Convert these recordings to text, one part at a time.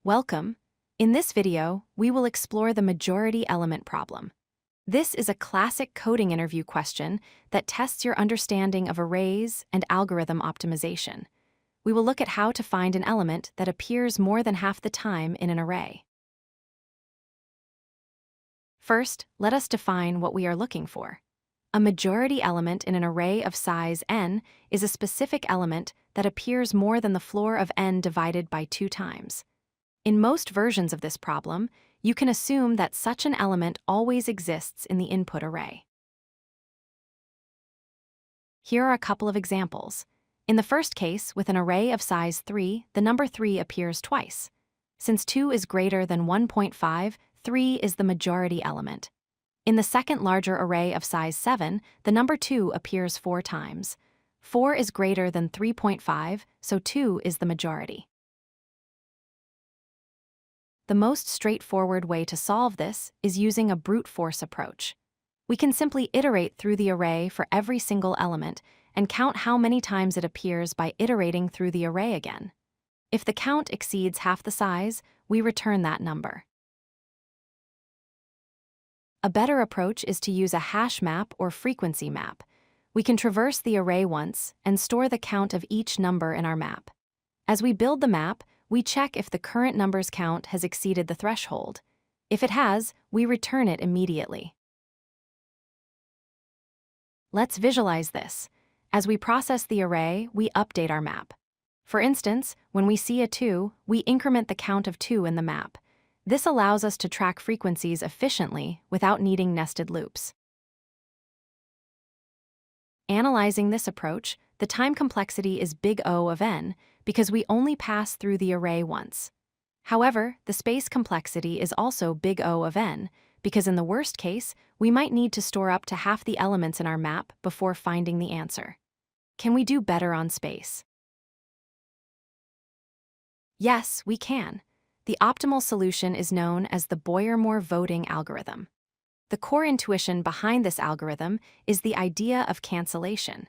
Welcome. In this video, we will explore the majority element problem. This is a classic coding interview question that tests your understanding of arrays and algorithm optimization. We will look at how to find an element that appears more than half the time in an array. First, let us define what we are looking for. A majority element in an array of size n is a specific element that appears more than the floor of n divided by 2 times. In most versions of this problem, you can assume that such an element always exists in the input array. Here are a couple of examples. In the first case, with an array of size 3, the number 3 appears twice. Since 2 is greater than 1.5, 3 is the majority element. In the second larger array of size 7, the number 2 appears 4 times. 4 is greater than 3.5, so 2 is the majority. The most straightforward way to solve this is using a brute force approach. We can simply iterate through the array for every single element and count how many times it appears by iterating through the array again. If the count exceeds half the size, we return that number. A better approach is to use a hash map or frequency map. We can traverse the array once and store the count of each number in our map. As we build the map, we check if the current number's count has exceeded the threshold. If it has, we return it immediately. Let's visualize this. As we process the array, we update our map. For instance, when we see a 2, we increment the count of 2 in the map. This allows us to track frequencies efficiently without needing nested loops. Analyzing this approach, the time complexity is big O of n because we only pass through the array once. However, the space complexity is also big O of n because in the worst case, we might need to store up to half the elements in our map before finding the answer. Can we do better on space? Yes, we can. The optimal solution is known as the Boyer-Moore voting algorithm. The core intuition behind this algorithm is the idea of cancellation.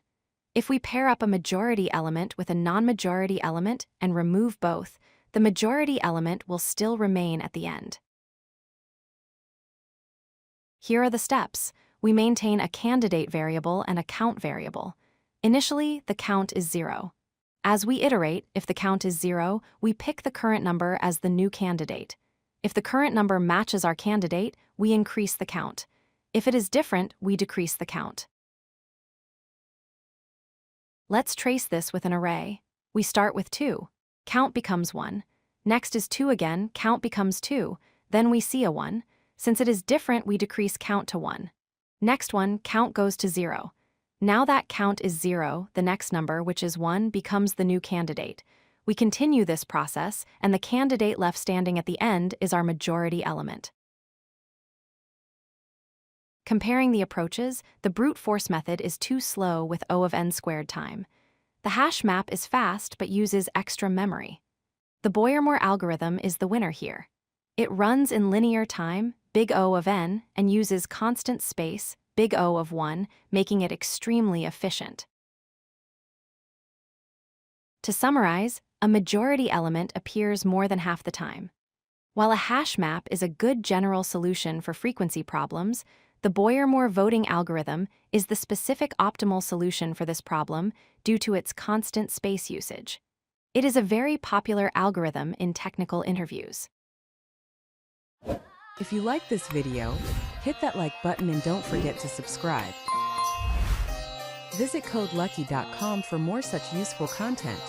If we pair up a majority element with a non-majority element and remove both, the majority element will still remain at the end. Here are the steps. We maintain a candidate variable and a count variable. Initially, the count is 0. As we iterate, if the count is 0, we pick the current number as the new candidate. If the current number matches our candidate, we increase the count. If it is different, we decrease the count. Let's trace this with an array. We start with 2. Count becomes 1. Next is 2 again, count becomes 2. Then we see a 1. Since it is different, we decrease count to 1. Next one, count goes to 0. Now that count is 0, the next number, which is 1, becomes the new candidate. We continue this process, and the candidate left standing at the end is our majority element. Comparing the approaches, the brute force method is too slow with O of n squared time. The hash map is fast but uses extra memory. The Boyer-Moore algorithm is the winner here. It runs in linear time, big O of n, and uses constant space, big O of 1, making it extremely efficient. To summarize, a majority element appears more than half the time. While a hash map is a good general solution for frequency problems, the Boyer-Moore voting algorithm is the specific optimal solution for this problem due to its constant space usage. It is a very popular algorithm in technical interviews. If you like this video, hit that like button and don't forget to subscribe. Visit codelucky.com for more such useful content.